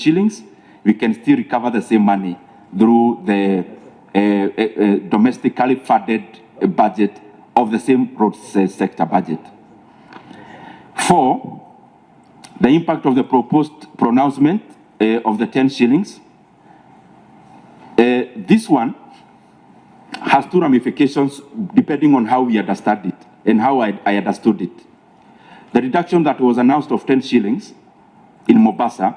shillings, we can still recover the same money through the domestically funded budget of the same road sector budget. 4, the impact of the proposed pronouncement of the 10 shillings. This one has 2 ramifications depending on how we understand it and how I understood it. The reduction that was announced of 10 shillings in Mombasa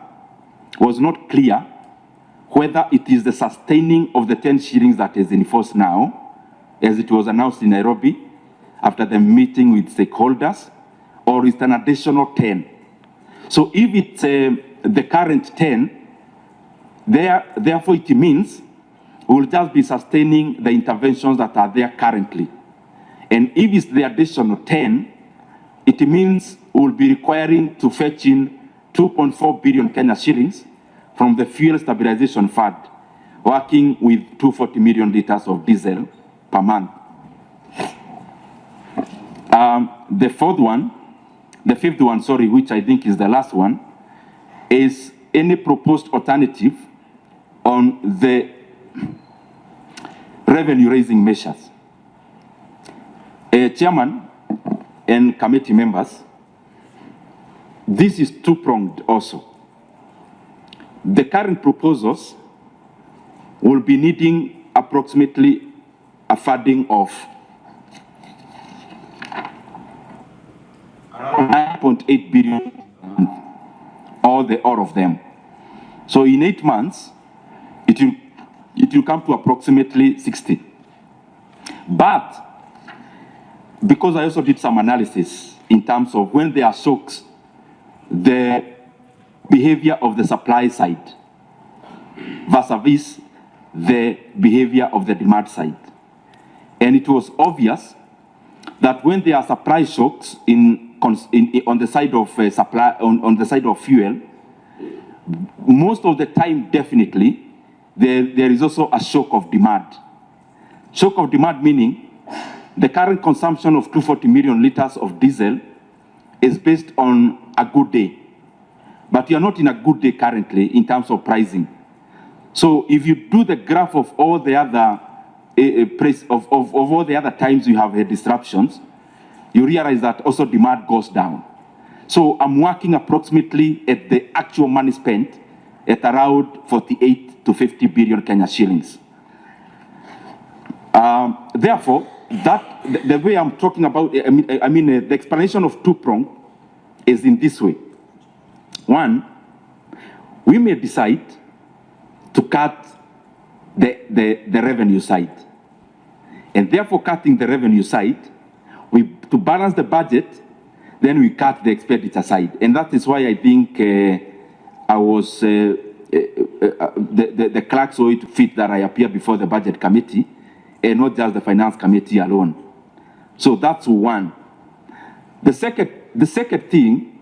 was not clear whether it is the sustaining of the 10 shillings that is in force now, as it was announced in Nairobi after the meeting with stakeholders, or it's an additional 10. So if it's the current 10, therefore it means we'll just be sustaining the interventions that are there currently. And if it's the additional 10, it means we'll be requiring to fetch in 2.4 billion Kenya shillings from the Fuel Stabilization Fund, working with 240 million liters of diesel per month. The fifth one, which I think is the last one, is any proposed alternative on the revenue-raising measures. Chairman and committee members, this is two-pronged also. The current proposals will be needing approximately a funding of 9.8 billion, all of them. So in 8 months, it will come to approximately 60. But because I also did some analysis in terms of when there are shocks, the behavior of the supply side versus the behavior of the demand side. And it was obvious that when there are supply shocks on the side of supply, on the side of fuel, most of the time, definitely, there is also a shock of demand. Shock of demand meaning the current consumption of 240 million liters of diesel is based on a good day. But you are not in a good day currently in terms of pricing. So if you do the graph of all the other of all the other times you have had disruptions, you realize that also demand goes down. So I'm working approximately at the actual money spent at around 48 to 50 billion Kenya shillings. Therefore, the way I'm talking about, the explanation of two-prong is in this way. One, we may decide to cut the revenue side. And therefore, cutting the revenue side, to balance the budget, then we cut the expenditure side. And that is why I think I was, the clerks saw it fit that I appear before the budget committee and not just the finance committee alone. So that's one. The second thing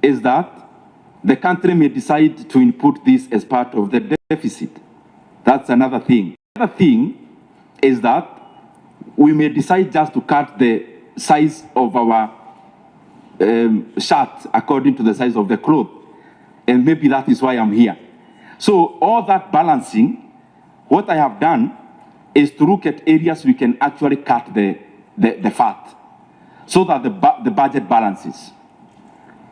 is that the country may decide to input this as part of the deficit. That's another thing. Another thing is that we may decide just to cut the size of our shirt according to the size of the cloth. And maybe that is why I'm here. So all that balancing, what I have done is to look at areas we can actually cut the fat so that the budget balances.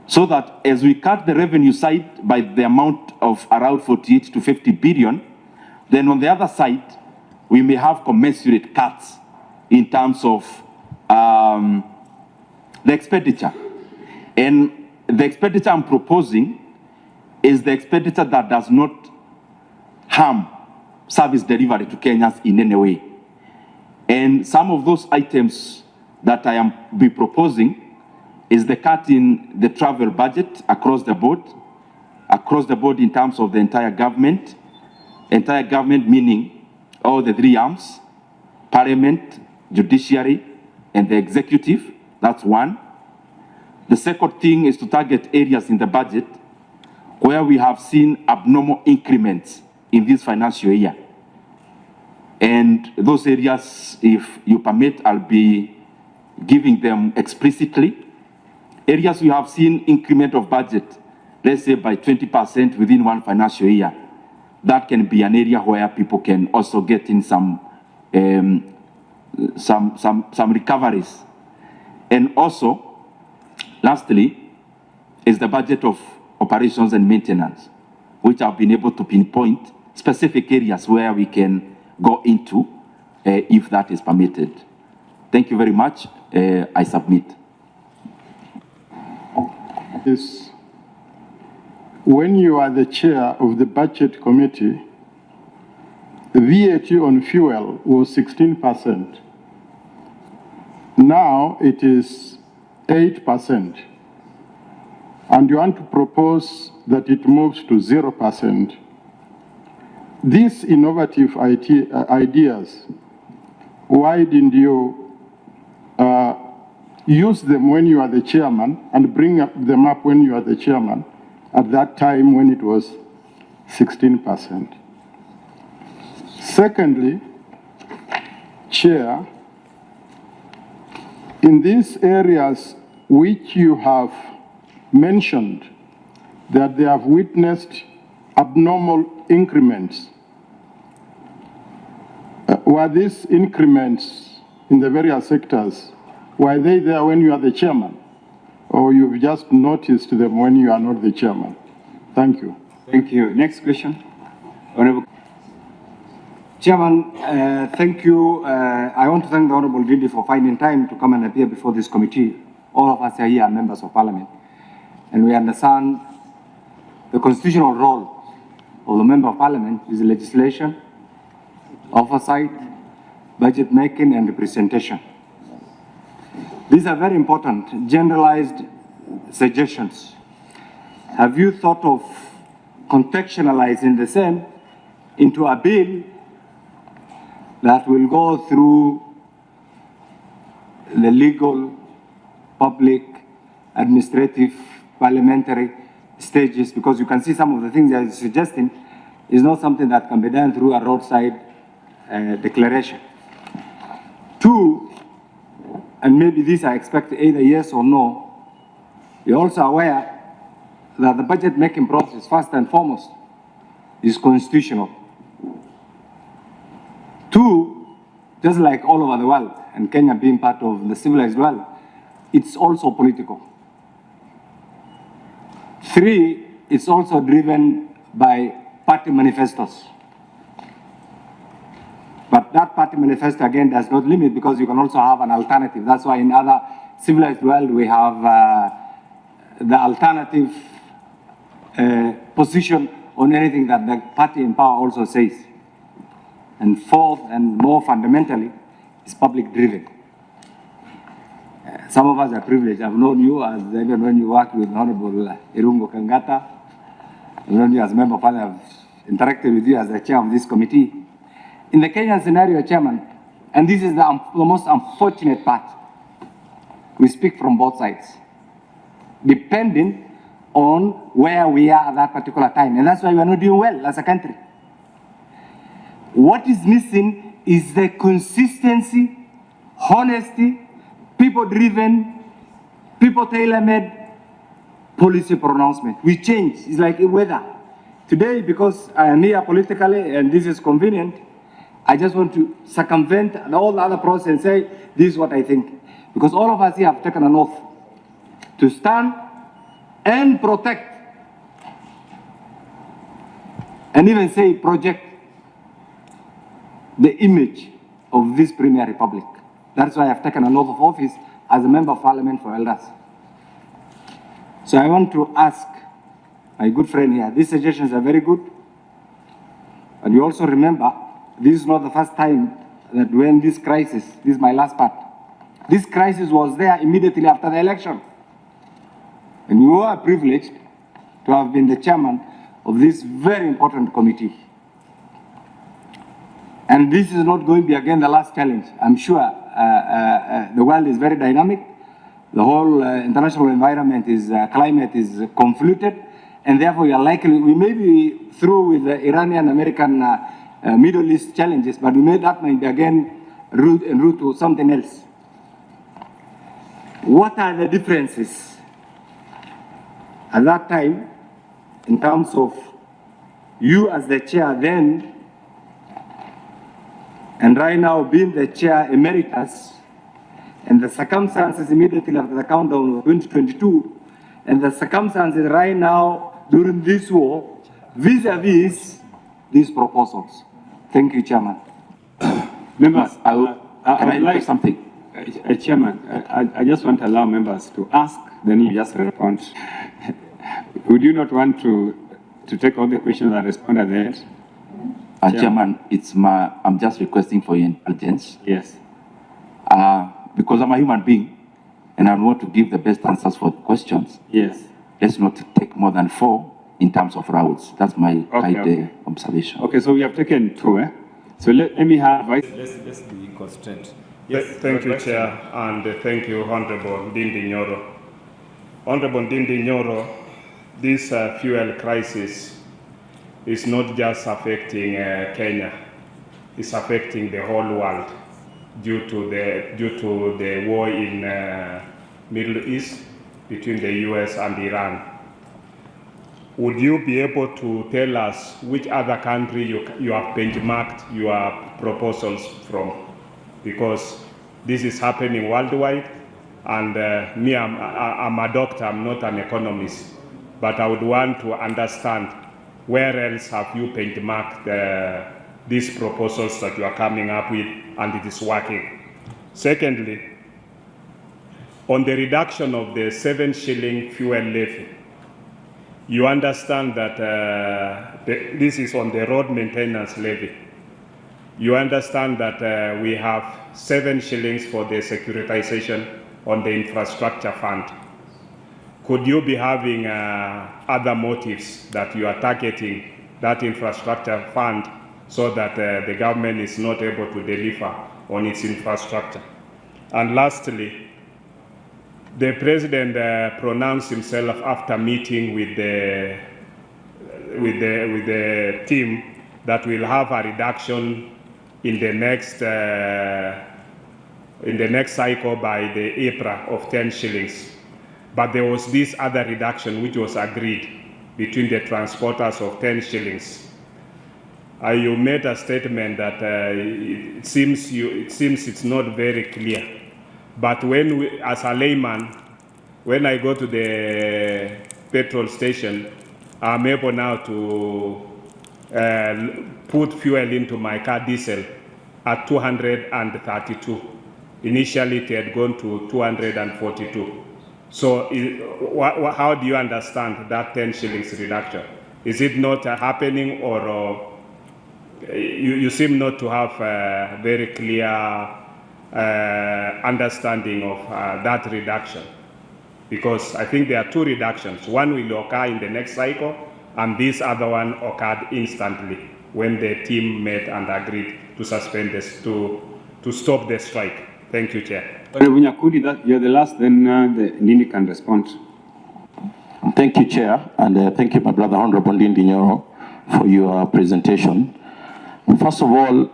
So that as we cut the revenue side by the amount of around 48 to 50 billion, then on the other side, we may have commensurate cuts in terms of the expenditure. And the expenditure I'm proposing is the expenditure that does not harm service delivery to Kenyans in any way. And some of those items that I am proposing is the cut in the travel budget across the board in terms of the entire government meaning all the 3 arms, parliament, judiciary, and the executive. That's one. The second thing is to target areas in the budget where we have seen abnormal increments in this financial year. And those areas, if you permit, I'll be giving them explicitly. Areas we have seen increment of budget let's say by 20% within one financial year, that can be an area where people can also get in some recoveries. And also, lastly, is the budget of operations and maintenance, which I've been able to pinpoint specific areas where we can go into if that is permitted. Thank you very much. I submit. Yes. When you are the chair of the budget committee, the VAT on fuel was 16%. Now it is 8%. And you want to propose that it moves to 0%. These innovative ideas, why didn't you use them when you are the chairman and bring them up when you are the chairman at that time when it was 16%? Secondly, Chair, in these areas which you have mentioned that they have witnessed abnormal increments, were these increments in the various sectors, were they there when you are the chairman? Or you've just noticed them when you are not the chairman? Thank you. Thank you. Next question. Honorable Chairman, thank you. I want to thank the Honorable Ndindi for finding time to come and appear before this committee. All of us are here members of Parliament, and we understand the constitutional role of the Member of Parliament is legislation, oversight, budget making, and representation. These are very important, generalized suggestions. Have you thought of contextualizing the same into a bill that will go through the legal, public, administrative, parliamentary stages? Because you can see some of the things that you're suggesting is not something that can be done through a roadside declaration. Two, and maybe these I expect either yes or no, you're also aware that the budget making process, first and foremost, is constitutional. Two, just like all over the world, and Kenya being part of the civilized world, it's also political. Three, it's also driven by party manifestos. But that party manifesto, again, does not limit, because you can also have an alternative. That's why in other civilized world, we have the alternative position on anything that the party in power also says. And fourth, and more fundamentally, is public driven. Some of us are privileged. I've known you as even when you worked with Honorable Irungo Kangata. I've known you as a member of Parliament. I've interacted with you as the chair of this committee. In the Kenyan scenario, Chairman, and this is the most unfortunate part, we speak from both sides, depending on where we are at that particular time. And that's why we are not doing well as a country. What is missing is the consistency, honesty, people-driven, people tailor-made policy pronouncement. We change. It's like weather. Today, because I am here politically and this is convenient, I just want to circumvent all the other process and say, this is what I think. Because all of us here have taken an oath to stand and protect, and even say project the image of this Premier Republic. That's why I've taken an oath of office as a Member of Parliament for Elders. So I want to ask my good friend here, these suggestions are very good. And you also remember, this is not the first time that when this crisis, this is my last part, this crisis was there immediately after the election. And you are privileged to have been the chairman of this very important committee. And this is not going to be again the last challenge. I'm sure the world is very dynamic. The whole international environment is, climate is convoluted, and therefore we are likely, we may be through with the Iranian, American, Middle East challenges, but that might be again route to something else. What are the differences? At that time, in terms of you as the chair then, and right now being the chair emeritus, and the circumstances immediately after the countdown of 2022, and the circumstances right now during this war, vis-a-vis these proposals. Thank you, Chairman. Members, I would like something. Chairman, I just want to allow members to ask, then you just respond. Would you not want to take all the questions and respond at the end? Chairman, I'm just requesting for your indulgence. Yes. Because I'm a human being, and I want to give the best answers for the questions. Yes. Let's not take more than 4 in terms of routes. That's my observation. Okay, so we have taken 2, eh? So let me have let's be constrained. Yes, thank you, Chair, and thank you, Honorable Ndindi Nyoro. Honorable Ndindi Nyoro, this fuel crisis is not just affecting Kenya; it's affecting the whole world due to the war in Middle East between the U.S. and Iran. Would you be able to tell us which other country you have benchmarked your proposals from? Because this is happening worldwide, and me, I'm a doctor, I'm not an economist, but I would want to understand where else have you benchmarked these proposals that you are coming up with and it is working. Secondly, on the reduction of the 7 shilling fuel levy, you understand that this is on the road maintenance levy. You understand that we have 7 shillings for the securitization on the infrastructure fund. Could you be having other motives that you are targeting that infrastructure fund so that the government is not able to deliver on its infrastructure? And lastly, the president pronounced himself after meeting with the team that we'll have a reduction in the next cycle by the April of 10 shillings. But there was this other reduction which was agreed between the transporters of 10 shillings. You made a statement that it seems it's not very clear. But as a layman, when I go to the petrol station, I'm able now to put fuel into my car diesel at 232. Initially, it had gone to 242. So how do you understand that 10 shillings reduction? Is it not happening, or you seem not to have a very clear understanding of that reduction? Because I think there are 2 reductions. One will occur in the next cycle, and this other one occurred instantly when the team met and agreed to suspend this, to stop the strike. Thank you, Chair. You're the last, then the Ndindi can respond. Thank you, Chair, and thank you, my brother, Honorable Ndindi Nyoro, for your presentation. First of all,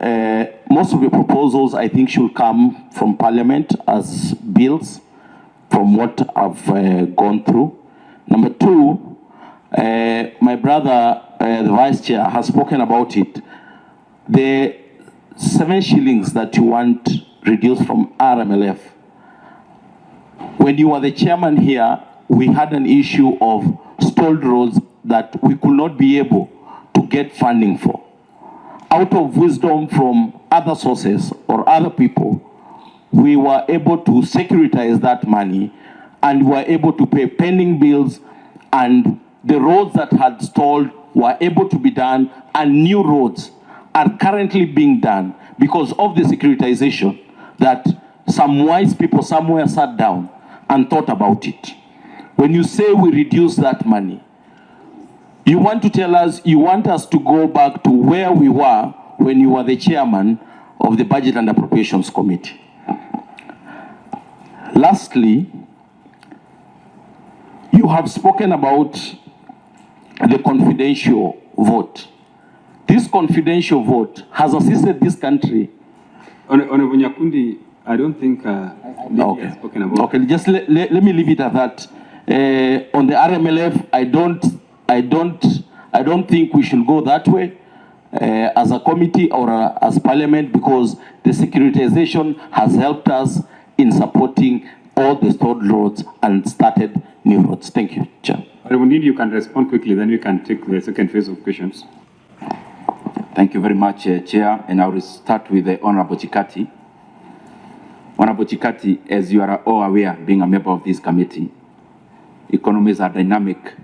most of the proposals, I think, should come from Parliament as bills, from what I've gone through. Number 2, my brother, the Vice Chair, has spoken about it. The 7 shillings that you want reduced from RMLF. When you were the chairman here, we had an issue of stalled roads that we could not be able to get funding for. Out of wisdom from other sources or other people, we were able to securitize that money and were able to pay pending bills, and the roads that had stalled were able to be done, and new roads are currently being done because of the securitization that some wise people somewhere sat down and thought about it. When you say we reduce that money, you want to tell us, you want us to go back to where we were when you were the chairman of the Budget and Appropriations Committee. Lastly, you have spoken about the confidential vote. This confidential vote has assisted this country. Honorable Nyakundi, I don't think Ndindi has spoken about. Okay, just let me leave it at that. On the RMLF, I don't I don't think we should go that way as a committee or as parliament, because the securitization has helped us in supporting all the stalled roads and started new roads. Thank you, Chair. Ndindi, you can respond quickly, then we can take the second phase of questions. Thank you very much, Chair, and I will start with the Honorable Chikati. Honorable Chikati, as you are all aware, being a member of this committee, economies are dynamic.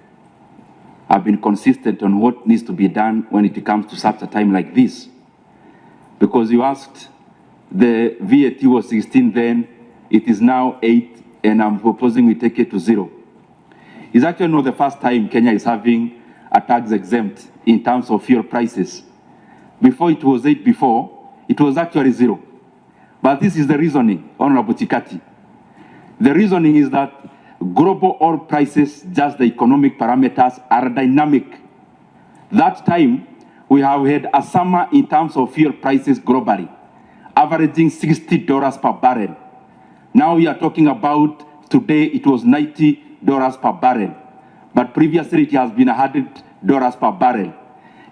I've been consistent on what needs to be done when it comes to such a time like this. Because you asked, the VAT was 16 then, it is now 8, and I'm proposing we take it to 0. It's actually not the first time Kenya is having a tax exempt in terms of fuel prices. Before it was 8 before, it was actually 0. But this is the reasoning, Honorable Chikati. The reasoning is that global oil prices, just the economic parameters, are dynamic. That time, we have had a summer in terms of fuel prices globally, averaging $60 per barrel. Now we are talking about, today it was $90 per barrel, but previously it has been $100 per barrel.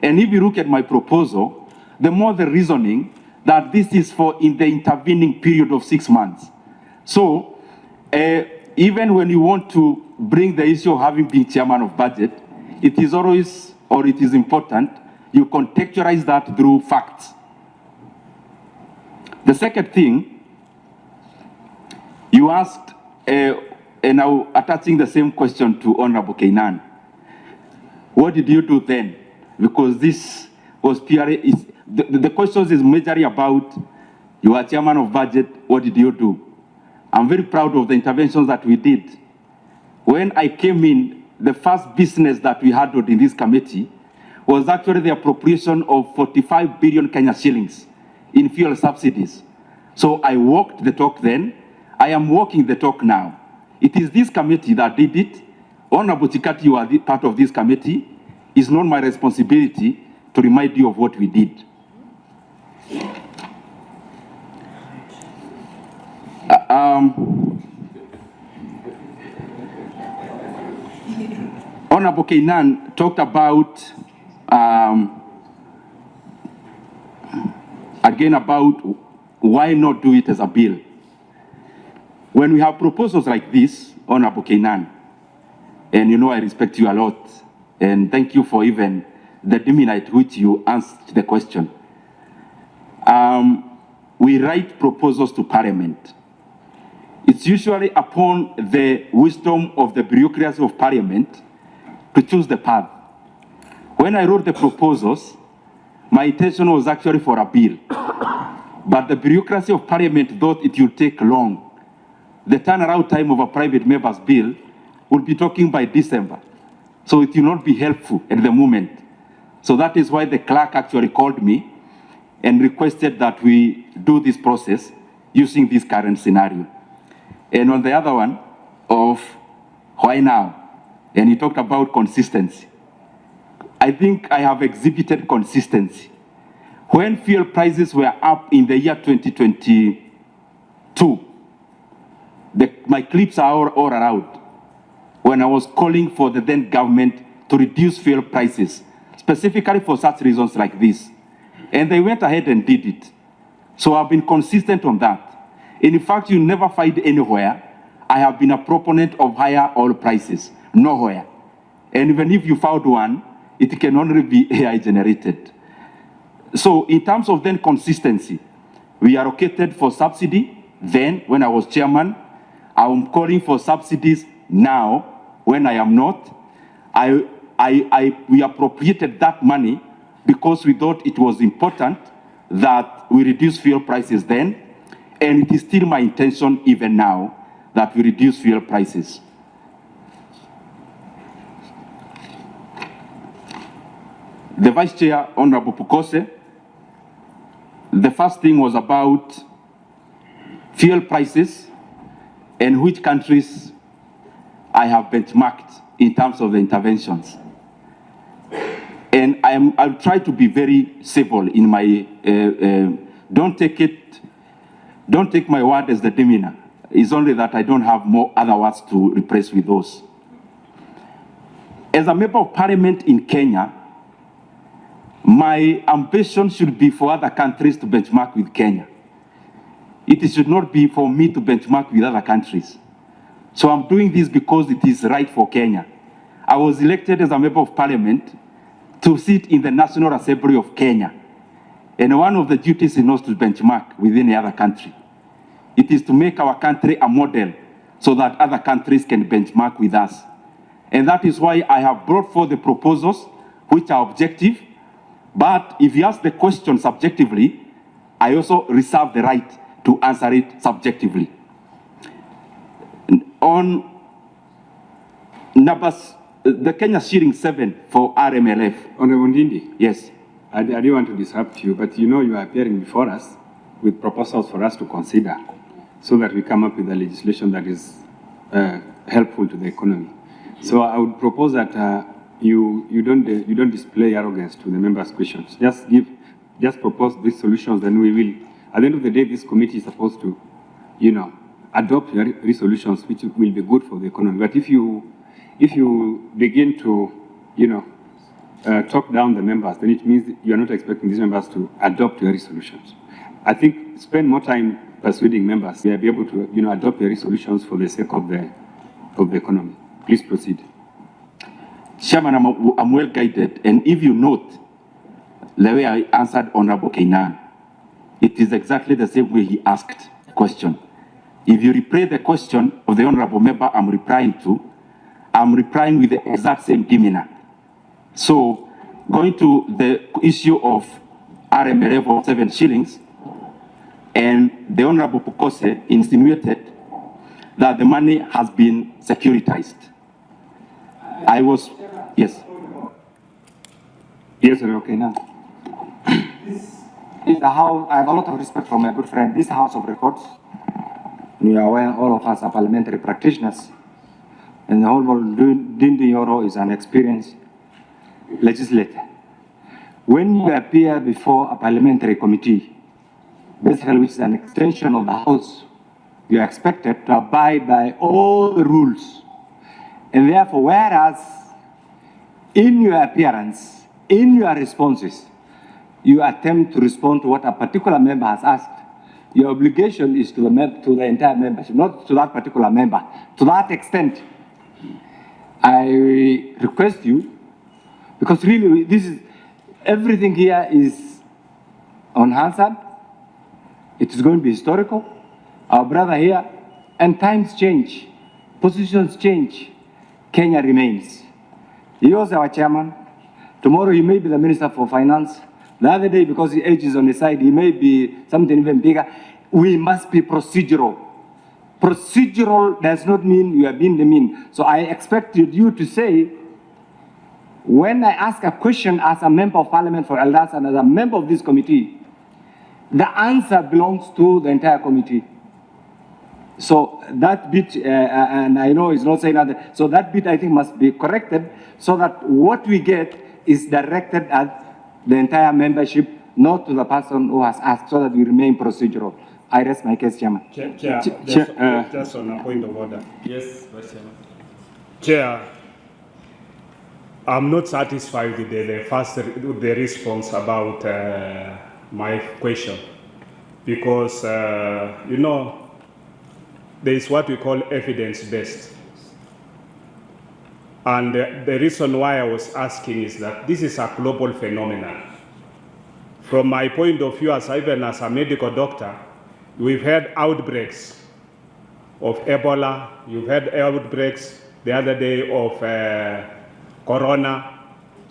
And if you look at my proposal, the more the reasoning that this is for in the intervening period of 6 months. So, even when you want to bring the issue of having been chairman of budget, it is always, or it is important, you contextualize that through facts. The second thing, you asked, and now attaching the same question to Honorable Kainan, what did you do then? Because this was purely, the questions is majorly about, you are chairman of budget, what did you do? I'm very proud of the interventions that we did. When I came in, the first business that we had in this committee was actually the appropriation of 45 billion Kenya shillings in fuel subsidies. So I walked the talk then. I am walking the talk now. It is this committee that did it. Honorable Chikati, you are part of this committee. It's not my responsibility to remind you of what we did. Honorable Kainan talked about, again, about why not do it as a bill. When we have proposals like this, Honorable Kainan, and you know I respect you a lot, and thank you for even the demeanor at which you answered the question. We write proposals to Parliament. It's usually upon the wisdom of the bureaucracy of Parliament to choose the path. When I wrote the proposals, my intention was actually for a bill. But the bureaucracy of Parliament thought it would take long. The turnaround time of a private member's bill will be talking by December. So it will not be helpful at the moment. So that is why the clerk actually called me and requested that we do this process using this current scenario. And on the other one of why now, and he talked about consistency. I think I have exhibited consistency. When fuel prices were up in the year 2022, my clips are all around, when I was calling for the then government to reduce fuel prices, specifically for such reasons like this. And they went ahead and did it. So I've been consistent on that. In fact, you never find anywhere I have been a proponent of higher oil prices. Nowhere. And even if you found one, it can only be AI generated. So in terms of then consistency, we allocated for subsidy then when I was chairman. I'm calling for subsidies now when I am not. We appropriated that money because we thought it was important that we reduce fuel prices then, and it is still my intention even now that we reduce fuel prices. The Vice Chair, Honorable Pukose, the first thing was about fuel prices and which countries I have benchmarked in terms of the interventions. And I'll try to be very civil in my, don't take my word as the demeanor. It's only that I don't have more other words to replace with those. As a member of parliament in Kenya, my ambition should be for other countries to benchmark with Kenya. It should not be for me to benchmark with other countries. So I'm doing this because it is right for Kenya. I was elected as a member of parliament to sit in the National Assembly of Kenya. And one of the duties is not to benchmark with any other country. It is to make our country a model so that other countries can benchmark with us. And that is why I have brought forth the proposals which are objective. But if you ask the question subjectively, I also reserve the right to answer it subjectively. On numbers, the Kenya shilling 7 for RMLF. Honorable Ndindi, Yes. I don't want to disrupt you, but you are appearing before us with proposals for us to consider so that we come up with a legislation that is helpful to the economy. So I would propose that you don't display arrogance to the members' questions. Just propose these solutions, then we will. At the end of the day, this committee is supposed to, adopt your resolutions, which will be good for the economy. But if you begin to, talk down the members, then it means you are not expecting these members to adopt your resolutions. I think spend more time persuading members. They will be able to, adopt your resolutions for the sake of the economy. Please proceed. Chairman, I'm well guided, and if you note the way I answered Honorable Kainan, it is exactly the same way he asked the question. If you replay the question of the Honorable Member I'm replying with the exact same demeanor. So, going to the issue of RMLF of 7 shillings, and the Honorable Pukose insinuated that the money has been securitized. Yes. Yes, okay, now. This is the house, I have a lot of respect for my good friend. This House of Records, you are aware, all of us are parliamentary practitioners, and the Honorable Ndindi Nyoro is an experienced legislator. When you appear before a parliamentary committee, basically which is an extension of the House, you are expected to abide by all the rules. And therefore, whereas in your appearance, in your responses, you attempt to respond to what a particular member has asked, your obligation is to the entire membership, not to that particular member. To that extent, I request you, because really everything here is unanswered. It is going to be historical. Our brother here, and times change, positions change. Kenya remains. He was our chairman. Tomorrow he may be the Minister for Finance. The other day, because the age is on his side, he may be something even bigger. We must be procedural. Procedural does not mean you are being the mean. So I expected you to say, when I ask a question as a member of parliament for Eldas and as a member of this committee, the answer belongs to the entire committee. So that bit, and I know it's not saying that, so that bit I think must be corrected so that what we get is directed at the entire membership, not to the person who has asked, so that we remain procedural. I rest my case, Chairman. Chair, just on a point of order. Yes, Vice Chairman. Chair, I'm not satisfied with the response about my question, because there is what we call evidence-based. And the reason why I was asking is that this is a global phenomenon. From my point of view, even as a medical doctor, we've had outbreaks of Ebola, you've had outbreaks the other day of Corona,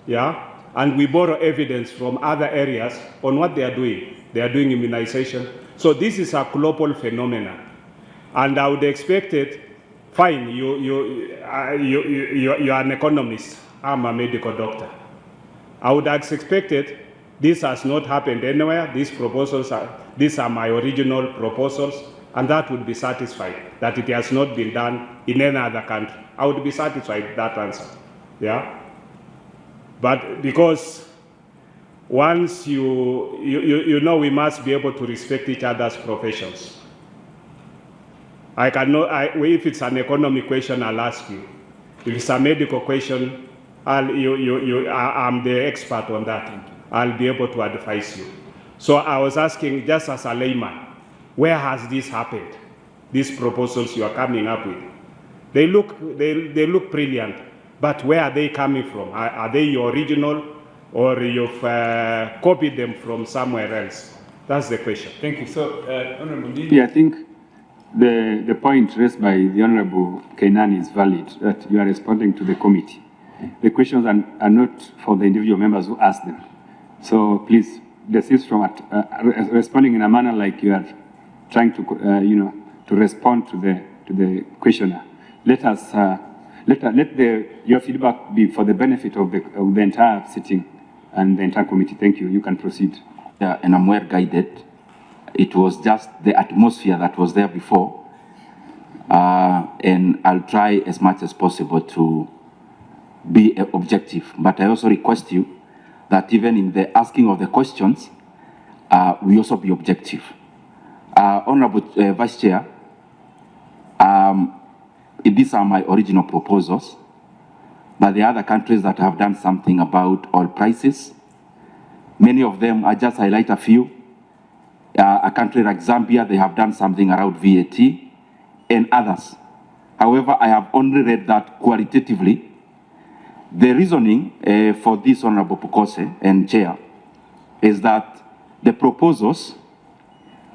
yeah? And we borrow evidence from other areas on what they are doing. They are doing immunization. So this is a global phenomenon. And I would expect it, fine, you are an economist, I'm a medical doctor. I would have expected this has not happened anywhere. These are my original proposals, and that would be satisfied, that it has not been done in any other country. I would be satisfied with that answer, yeah? But because once we must be able to respect each other's professions. If it's an economic question, I'll ask you. If it's a medical question, I'm the expert on that. I'll be able to advise you. So I was asking, just as a layman, where has this happened? These proposals you are coming up with, they look brilliant, but where are they coming from? Are they your original, or you've copied them from somewhere else? That's the question. Thank you. So, Honorable Ndindi, I think the point raised by the Honorable Kwani is valid, that you are responding to the committee. The questions are not for the individual members who asked them. So please desist from responding in a manner like you are trying to, to respond to the questioner. Let us let your feedback be for the benefit of the entire sitting and the entire committee. Thank you. You can proceed. Yeah, and I'm well guided. It was just the atmosphere that was there before, and I'll try as much as possible to be objective. But I also request you that even in the asking of the questions, we also be objective. Honorable Vice Chair, these are my original proposals, but there are other countries that have done something about oil prices. Many of them, I just highlight a few. A country like Zambia, they have done something around VAT, and others. However, I have only read that qualitatively. The reasoning for this Honorable Pukose and Chair is that the proposals,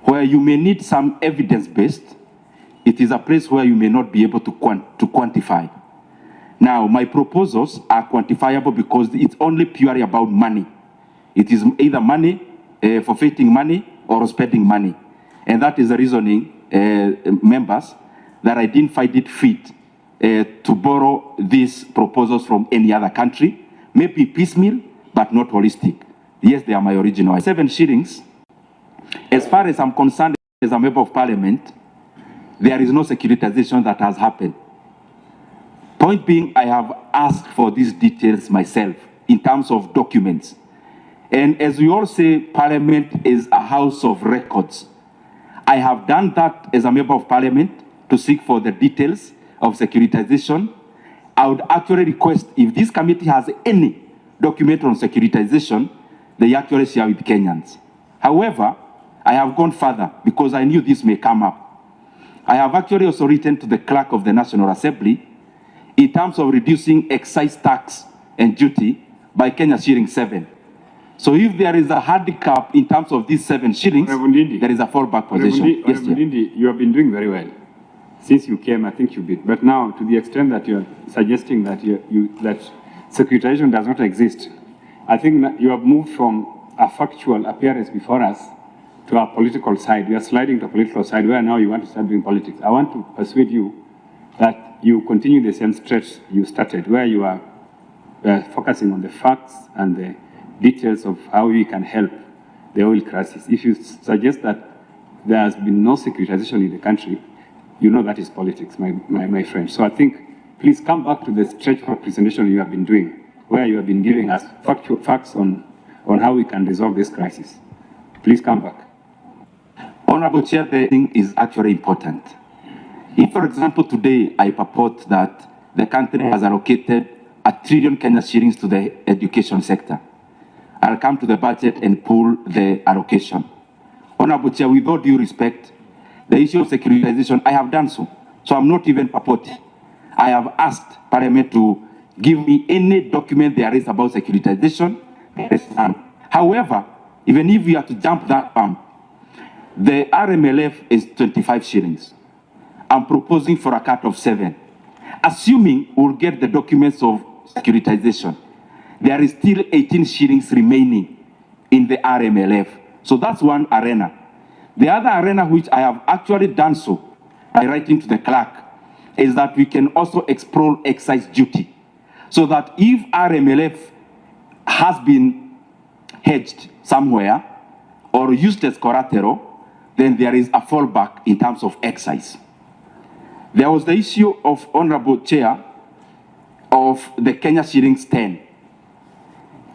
where you may need some evidence-based, it is a place where you may not be able to quantify. Now, my proposals are quantifiable because it's only purely about money. It is either money, forfeiting money, or spending money. And that is the reasoning, members, that I didn't find it fit to borrow these proposals from any other country, maybe piecemeal, but not holistic. Yes, they are my original. 7 shillings, as far as I'm concerned as a member of parliament, there is no securitization that has happened. Point being, I have asked for these details myself in terms of documents. And as we all say, parliament is a house of records. I have done that as a member of parliament to seek for the details of securitization. I would actually request, if this committee has any document on securitization, they actually share with Kenyans. However, I have gone further because I knew this may come up. I have actually also written to the clerk of the National Assembly in terms of reducing excise tax and duty by Kenya shilling 7. So if there is a handicap in terms of these 7 shillings, there is a fallback position. Yes, Ndindi, you have been doing very well. Since you came, I think you did. But now, to the extent that you are suggesting that that securitization does not exist, I think that you have moved from a factual appearance before us to a political side. We are sliding to a political side where now you want to start doing politics. I want to persuade you that you continue the same stretch you started, where you are focusing on the facts and the details of how we can help the oil crisis. If you suggest that there has been no securitization in the country, you know that is politics, my friend. So I think, please come back to the stretch of presentation you have been doing, where you have been giving us facts on how we can resolve this crisis. Please come back. Honorable Chair, the thing is actually important. If, for example, today I purport that the country has allocated 1 trillion Kenya shillings to the education sector, I'll come to the budget and pull the allocation. Honorable Chair, with all due respect, the issue of securitization, I have done so. So I'm not even purporting. I have asked Parliament to give me any document there is about securitization. However, even if we are to jump that bump, the RMLF is 25 shillings. I'm proposing for a cut of 7. Assuming we'll get the documents of securitization, there is still 18 shillings remaining in the RMLF. So that's one arena. The other arena, which I have actually done so by writing to the clerk, is that we can also explore excise duty. So that if RMLF has been hedged somewhere or used as collateral, then there is a fallback in terms of excise. There was the issue of, Honorable Chair, of the Kenya shillings 10.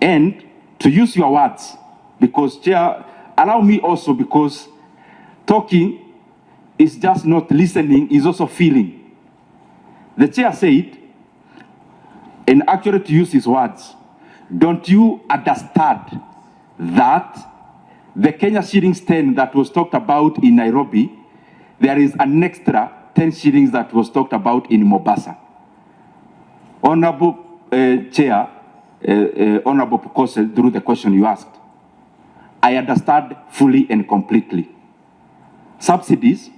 And to use your words, because Chair, allow me also, because talking is just not listening, is also feeling. The Chair said, And actually, to use his words, don't you understand that the Kenya shillings 10 that was talked about in Nairobi, there is an extra 10 shillings that was talked about in Mombasa? Honorable Chair, Honorable Pukose, through the question you asked, I understand fully and completely. Subsidies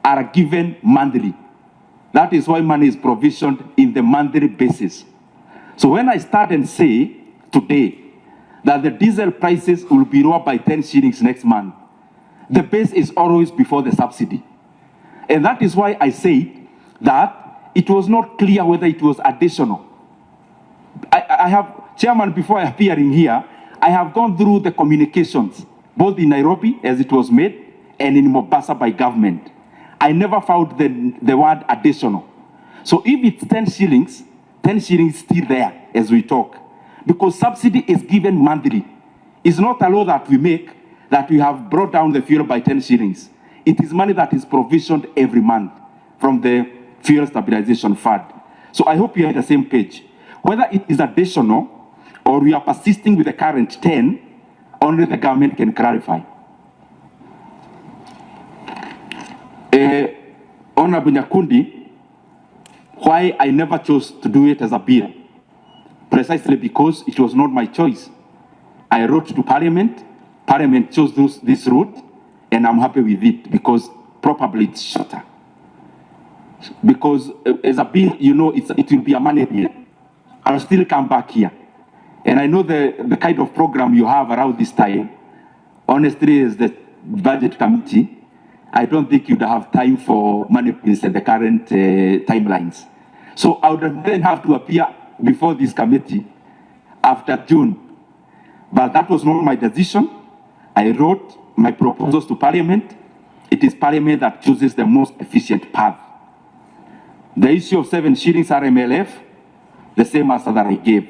are given monthly. That is why money is provisioned in the monthly basis. So when I start and say today that the diesel prices will be lower by 10 shillings next month, the base is always before the subsidy. And that is why I say that it was not clear whether it was additional. I have, Chairman, before appearing here, I have gone through the communications, both in Nairobi, as it was made, and in Mombasa by government. I never found the word additional. So if it's 10 shillings, 10 shillings is still there as we talk, because subsidy is given monthly. It's not a law that we make that we have brought down the fuel by 10 shillings. It is money that is provisioned every month from the Fuel Stabilization Fund. So I hope you're on the same page. Whether it is additional or we are persisting with the current 10, only the government can clarify. Honorable Nyakundi, why I never chose to do it as a bill? Precisely because it was not my choice. I wrote to Parliament, Parliament chose this route, and I'm happy with it because probably it's shorter. Because as a bill, you know, it will be a money bill. I'll still come back here. And I know the kind of program you have around this time. Honestly, as the budget committee, I don't think you'd have time for money bills at the current timelines. So I would then have to appear before this committee after June. But that was not my decision. I wrote my proposals to Parliament. It is Parliament that chooses the most efficient path. The issue of 7 shillings RMLF, the same answer that I gave.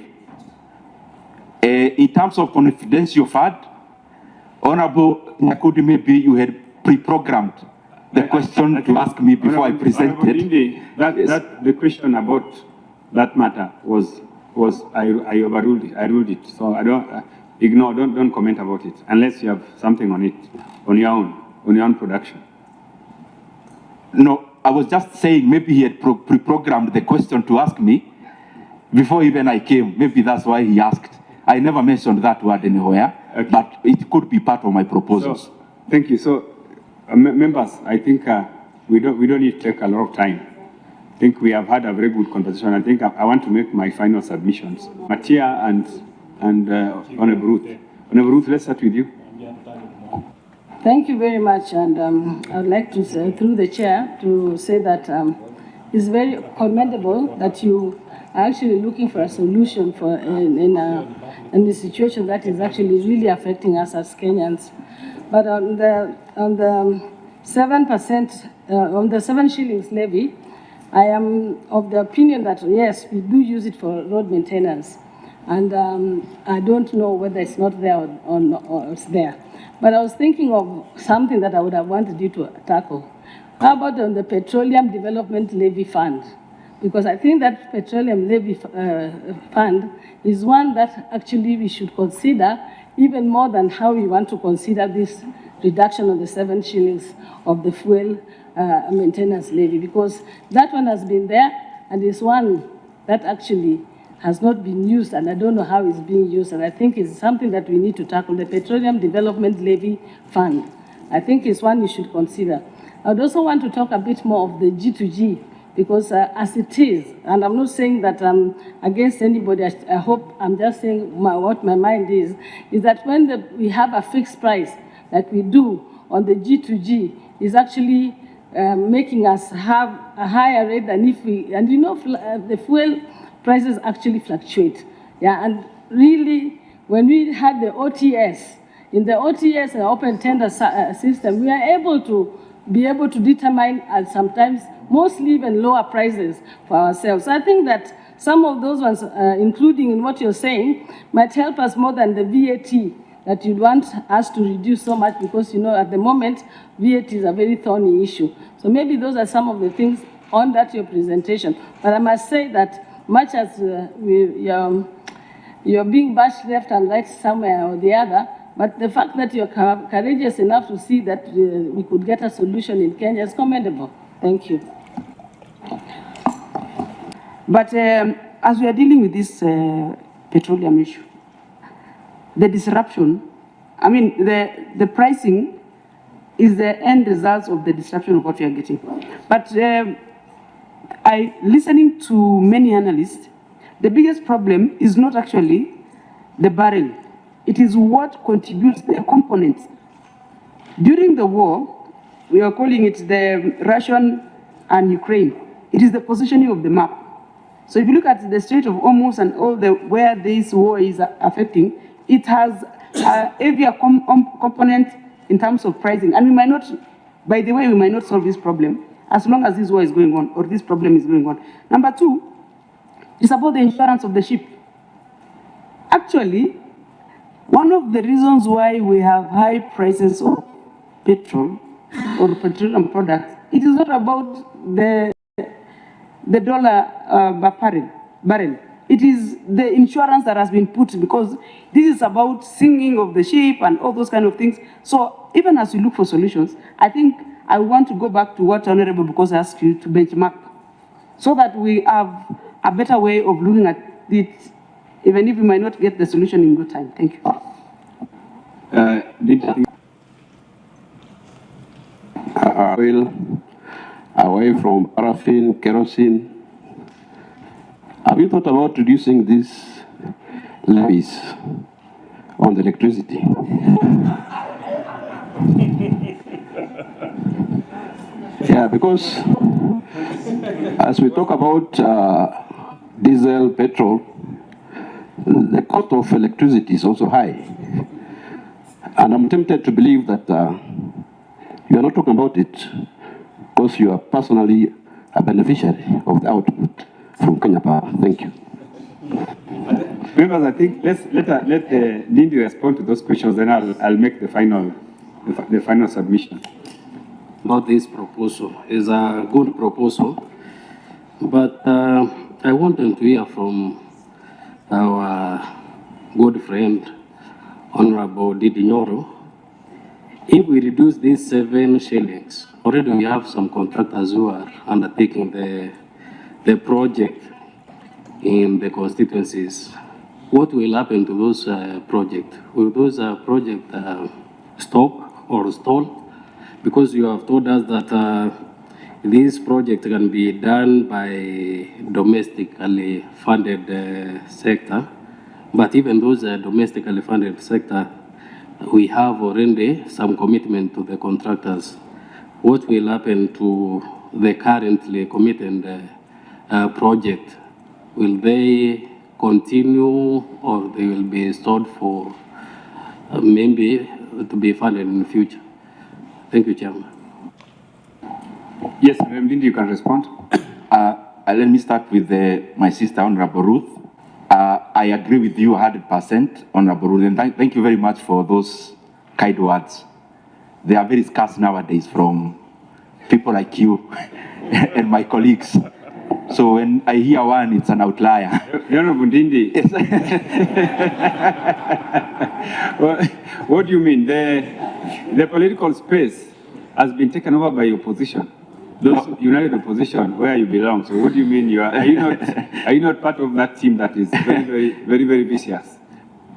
In terms of confidential fund, Honorable Nyakudi, maybe you had pre-programmed the question to ask me before I presented. Ndindi, the question about that matter was I overruled it. I ruled it. So I don't ignore. Don't comment about it unless you have something on it on your own production. No, I was just saying maybe he had pre-programmed the question to ask me before even I came. Maybe that's why he asked. I never mentioned that word anywhere, okay. But it could be part of my proposals. So, thank you. So, members, I think we don't need to take a lot of time. I think we have had a very good conversation. I think I want to make my final submissions. Matia and Honorable Ruth. Honorable Ruth, let's start with you. Thank you very much, and I would like to say, through the chair, to say that it's very commendable that you are actually looking for a solution for in a situation that is actually really affecting us as Kenyans. But on the 7%, on the 7 shillings levy, I am of the opinion that yes, we do use it for road maintenance, and I don't know whether it's not there or it's there. But I was thinking of something that I would have wanted you to tackle. How about on the Petroleum Development Levy Fund? Because I think that Petroleum Levy Fund is one that actually we should consider even more than how we want to consider this reduction of the 7 shillings of the fuel maintenance levy, because that one has been there and is one that actually has not been used, and I don't know how it's being used, and I think it's something that we need to tackle. The Petroleum Development Levy Fund, I think is one you should consider. I would also want to talk a bit more of the G2G, because as it is, and I'm not saying that I'm against anybody, I hope I'm just saying what my mind is that when we have a fixed price like we do on the G2G, is actually making us have a higher rate than if we, and you know, the fuel prices actually fluctuate. Yeah, and really, when we had the OTS, in the OTS, the open tender system, we are able to determine and sometimes mostly even lower prices for ourselves. So I think that some of those ones, including in what you're saying, might help us more than the VAT that you'd want us to reduce so much, because, you know, at the moment, VAT is a very thorny issue. So maybe those are some of the things on that your presentation. But I must say that much as you're being bashed left and right somewhere or the other, but the fact that you're courageous enough to see that we could get a solution in Kenya is commendable. Thank you. But as we are dealing with this petroleum issue, the disruption, I mean, the pricing is the end result of the disruption of what we are getting. But listening to many analysts, the biggest problem is not actually the barrel. It is what contributes the components. During the war, we are calling it the Russian and Ukraine. It is the positioning of the map. So if you look at the Strait of Hormuz and all where this war is affecting, it has a heavier component in terms of pricing. And we might not, by the way, we might not solve this problem as long as this war is going on or this problem is going on. Number two, it's about the insurance of the ship. Actually, one of the reasons why we have high prices of petrol or petroleum products, it is not about the dollar barrel. It is the insurance that has been put, because this is about sinking of the ship and all those kind of things. So even as we look for solutions, I think I want to go back to what Honorable Because asked you to benchmark, so that we have a better way of looking at it, even if we might not get the solution in good time. Thank you. Oil away from paraffin, kerosene. Have you thought about reducing these levies on the electricity? Yeah, because as we talk about diesel, petrol, the cost of electricity is also high. And I'm tempted to believe that you are not talking about it because you are personally a beneficiary of the output from Kenya Power. Thank you. Members, I think let Ndindi respond to those questions, then I'll make the final submission. About this proposal is a good proposal, but I wanted to hear from our good friend, Honorable Ndindi Nyoro. If we reduce these 7 shillings, already we have some contractors who are undertaking the project in the constituencies. What will happen to those projects? Will those projects stop or stall? Because you have told us that this project can be done by domestically funded sector, but even those domestically funded sector, we have already some commitment to the contractors. What will happen to the currently committed project? Will they continue or they will be stored for maybe to be funded in the future? Thank you, Chairman. Yes, Madam Ndindi, you can respond. Let me start with my sister, Honorable Ruth. I agree with you 100%, Honorable Ruth, and thank you very much for those kind words. They are very scarce nowadays from people like you and my colleagues. So when I hear one, it's an outlier. Honorable Ndindi, what do you mean? The political space has been taken over by opposition. Those united opposition, where you belong. So what do you mean? Are you not part of that team that is very vicious?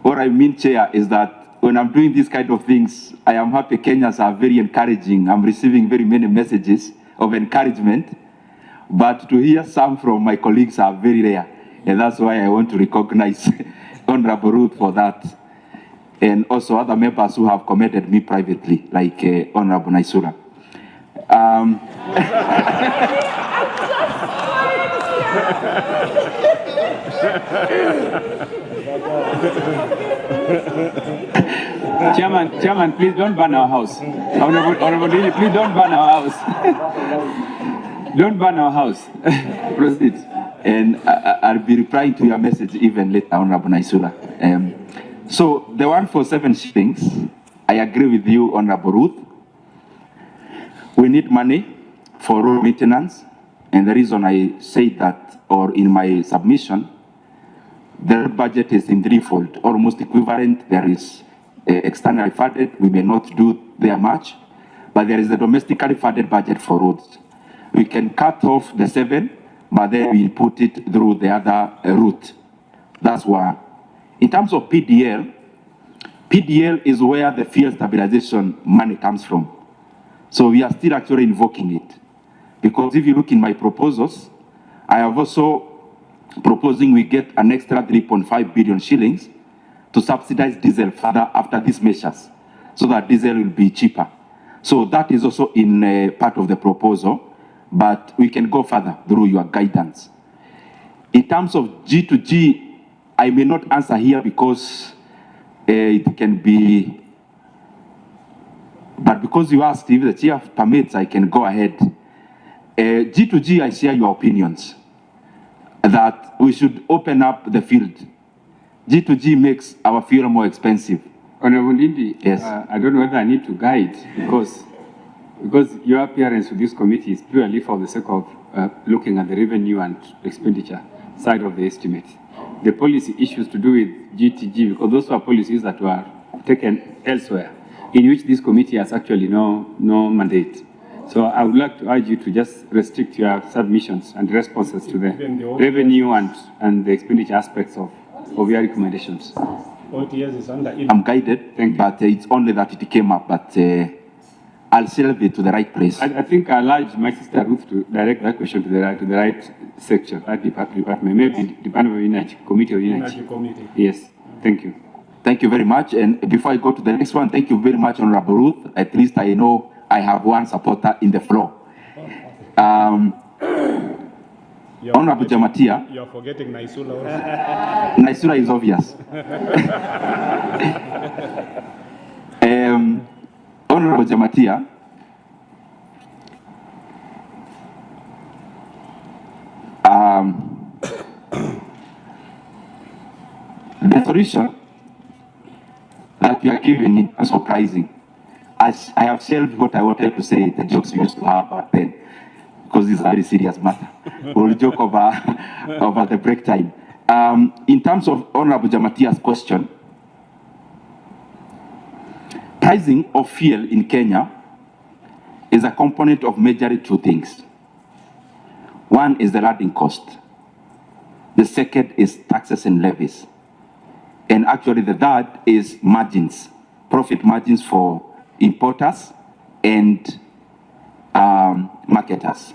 What I mean, Chair, is that when I'm doing these kind of things, I am happy Kenyans are very encouraging. I'm receiving very many messages of encouragement, but to hear some from my colleagues are very rare. And that's why I want to recognize Honorable Ruth for that. And also other members who have commended me privately, like Honorable Naisura. Chairman, please don't burn our house. Honorable Ndindi, please don't burn our house. Don't burn our house. Proceed. And I'll be replying to your message even later, Honorable Naisura. So the one for 7 shillings, I agree with you, Honorable Ruth. We need money for road maintenance. And the reason I say that, or in my submission, the road budget is in threefold, almost equivalent. There is externally funded, we may not do there much, but there is a domestically funded budget for roads. We can cut off the 7, but then we put it through the other route. That's one. In terms of PDL, PDL is where the fuel stabilization money comes from. So we are still actually invoking it. Because if you look in my proposals, I have also proposing we get an extra 3.5 billion shillings to subsidize diesel further after these measures, so that diesel will be cheaper. So that is also in part of the proposal, but we can go further through your guidance. In terms of G2G, I may not answer here because it can be, but because you asked if the chair permits, I can go ahead. G2G, I share your opinions that we should open up the field. G2G makes our fuel more expensive. Honorable Ndindi, yes. I don't know whether I need to guide because your appearance with this committee is purely for the sake of looking at the revenue and expenditure side of the estimate. The policy issues to do with G2G, because those were policies that were taken elsewhere, in which this committee has actually no mandate. So I would like to urge you to just restrict your submissions and responses to the revenue and the expenditure aspects of your recommendations. I'm guided, but it's only that it came up, but I'll shelve it to the right place. I think I'll urge my sister Ruth to direct that question to the right section, right department, maybe Department of Energy, Committee of Energy. Yes, thank you. Thank you very much. And before I go to the next one, thank you very much, Honorable Ruth. At least I know I have one supporter in the floor. Honorable Jamatia. You are forgetting Naisula also. Naisula is obvious. Honorable Jamatia. The solution that we are given is surprising. As I have shelved what I wanted to say, the jokes we used to have back then, because this is a very serious matter. We'll joke over the break time. In terms of Honorable Jamatia's question, pricing of fuel in Kenya is a component of majorly two things. One is the landing cost. The second is taxes and levies. And actually the third is margins, profit margins for importers and marketers.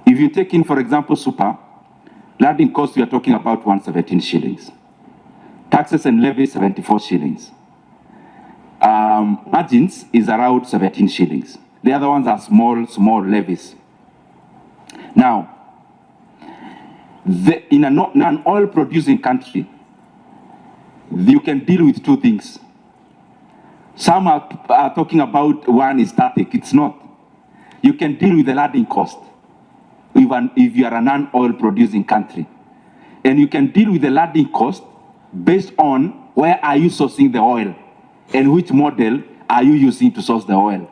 If you take in, for example, super, landing cost, we are talking about 117 shillings. Taxes and levies, 74 shillings. Margins is around 17 shillings. The other ones are small levies. Now, in an oil producing country, you can deal with two things. Some are talking about one is static. It's not. You can deal with the landing cost even if you are a non-oil producing country. And you can deal with the landing cost based on where are you sourcing the oil and which model are you using to source the oil.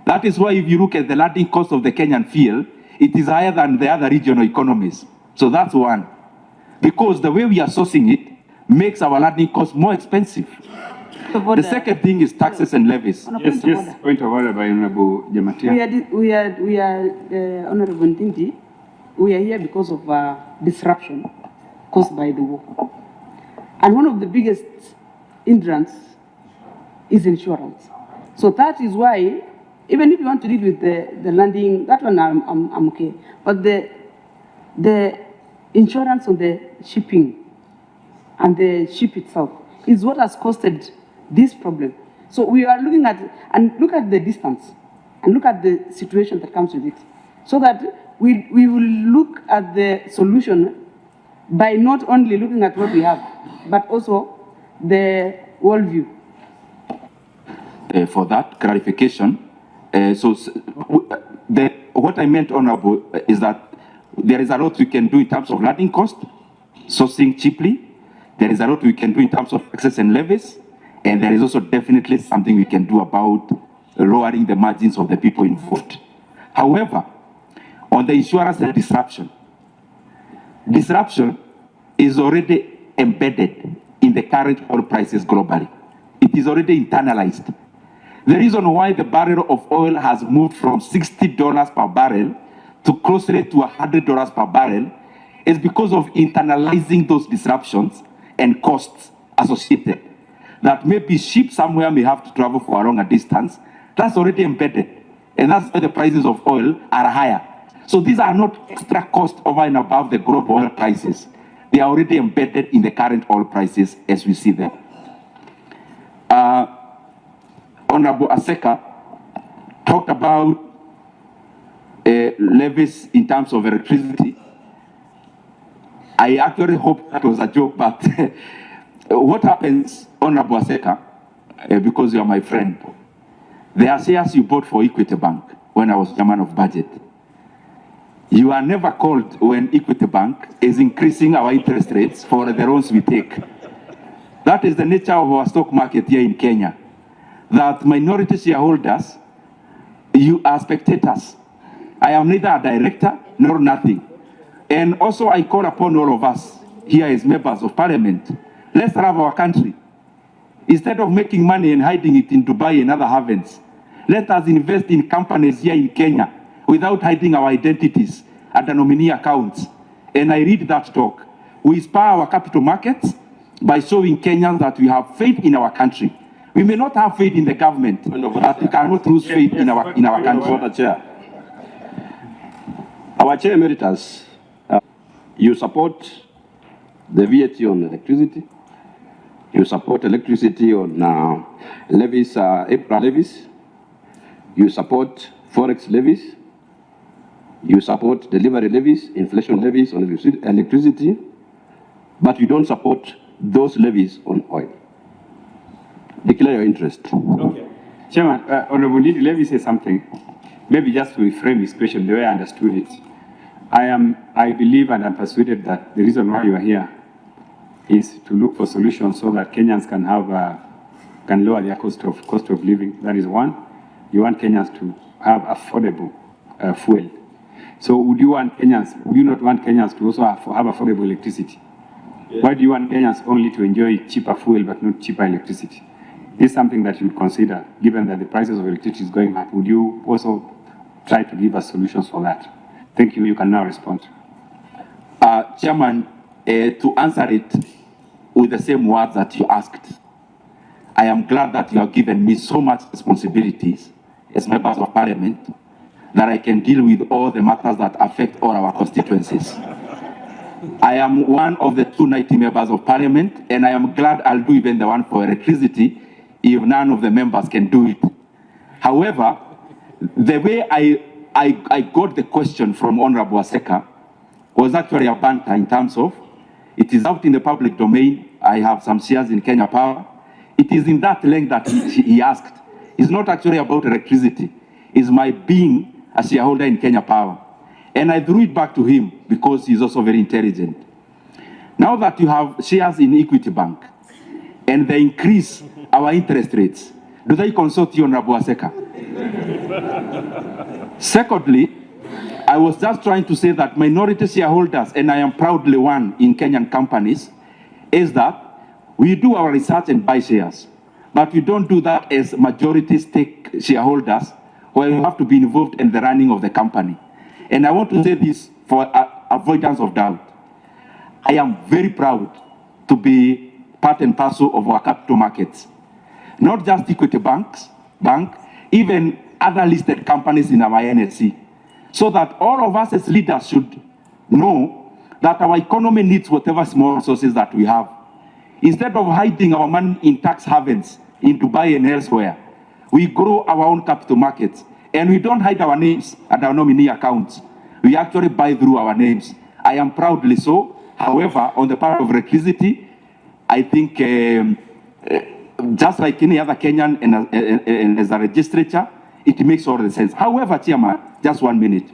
That is why if you look at the landing cost of the Kenyan fuel, it is higher than the other regional economies. So that's one. Because the way we are sourcing it makes our landing cost more expensive. The second thing is taxes and levies. Yes, point of order by Honorable Jamatia. We are Honorable Ndindi. We are here because of disruption caused by the war. And one of the biggest hindrance is insurance. So that is why, even if you want to deal with the landing, that one I'm okay. But the insurance on the shipping and the ship itself is what has costed this problem. So we are looking at, and look at the distance, and look at the situation that comes with it, so that we will look at the solution by not only looking at what we have, but also the worldview. For that clarification, what I meant, Honorable, is that there is a lot we can do in terms of landing cost, sourcing cheaply. There is a lot we can do in terms of taxes and levies. And there is also definitely something we can do about lowering the margins of the people involved. However, On the insurance and disruption. Disruption is already embedded in the current oil prices globally. It is already internalized. The reason why the barrel of oil has moved from $60 per barrel to closer to $100 per barrel is because of internalizing those disruptions and costs associated. That maybe ship somewhere may have to travel for a longer distance. That's already embedded. And that's why the prices of oil are higher. So these are not extra costs over and above the global oil prices. They are already embedded in the current oil prices as we see them. Honorable Aseka talked about levies in terms of electricity. I actually hope that was a joke, but what happens, Honorable Aseka, because you are my friend, there are shares you bought for Equity Bank when I was chairman of budget. You are never called when Equity Bank is increasing our interest rates for the loans we take. That is the nature of our stock market here in Kenya. That minority shareholders, you are spectators. I am neither a director nor nothing. And also I call upon all of us here as members of parliament, let's love our country. Instead of making money and hiding it in Dubai and other havens, let us invest in companies here in Kenya without hiding our identities at the nominee accounts. And I read that talk. We inspire our capital markets by showing Kenyans that we have faith in our country. We may not have faith in the government, but we cannot lose faith in our country. Chair. Our Chair Emeritus, you support the VAT on electricity. You support electricity on levies, April levies. You support forex levies. You support delivery levies, inflation levies on electricity, but you don't support those levies on oil. Declare your interest. Okay. Chairman, Honorable Ndindi, let me say something. Maybe just to reframe his question the way I understood it. I believe and I'm persuaded that the reason why you are here is to look for solutions so that Kenyans can lower their cost of living. That is one. You want Kenyans to have affordable fuel. So would you not want Kenyans to also have affordable electricity? Yeah. Why do you want Kenyans only to enjoy cheaper fuel but not cheaper electricity? This is something that you would consider, given that the prices of electricity is going up. Would you also try to give us solutions for that? Thank you. You can now respond. Chairman, to answer it with the same words that you asked, I am glad that you have given me so much responsibilities as members of parliament that I can deal with all the matters that affect all our constituencies. I am one of the 290 members of parliament, and I am glad I'll do even the one for electricity if none of the members can do it. However, the way I got the question from Honorable Aseka was actually a banter in terms of, it is out in the public domain, I have some shares in Kenya Power. It is in that length that he asked. It's not actually about electricity. It's my being a shareholder in Kenya Power. And I threw it back to him because he's also very intelligent. Now that you have shares in Equity Bank and they increase our interest rates, do they consult you, Honorable Aseka? Secondly, I was just trying to say that minority shareholders, and I am proudly one in Kenyan companies, is that we do our research and buy shares, but we don't do that as majority stake shareholders where you have to be involved in the running of the company. And I want to say this for avoidance of doubt. I am very proud to be part and parcel of our capital markets. Not just Equity Bank, even other listed companies in our NSC. So that all of us as leaders should know that our economy needs whatever small resources that we have. Instead of hiding our money in tax havens in Dubai and elsewhere, we grow our own capital markets. And we don't hide our names at our nominee accounts. We actually buy through our names. I am proudly so. However, on the part of electricity, I think just like any other Kenyan and as a legislature, it makes all the sense. However, Chairman, just 1 minute.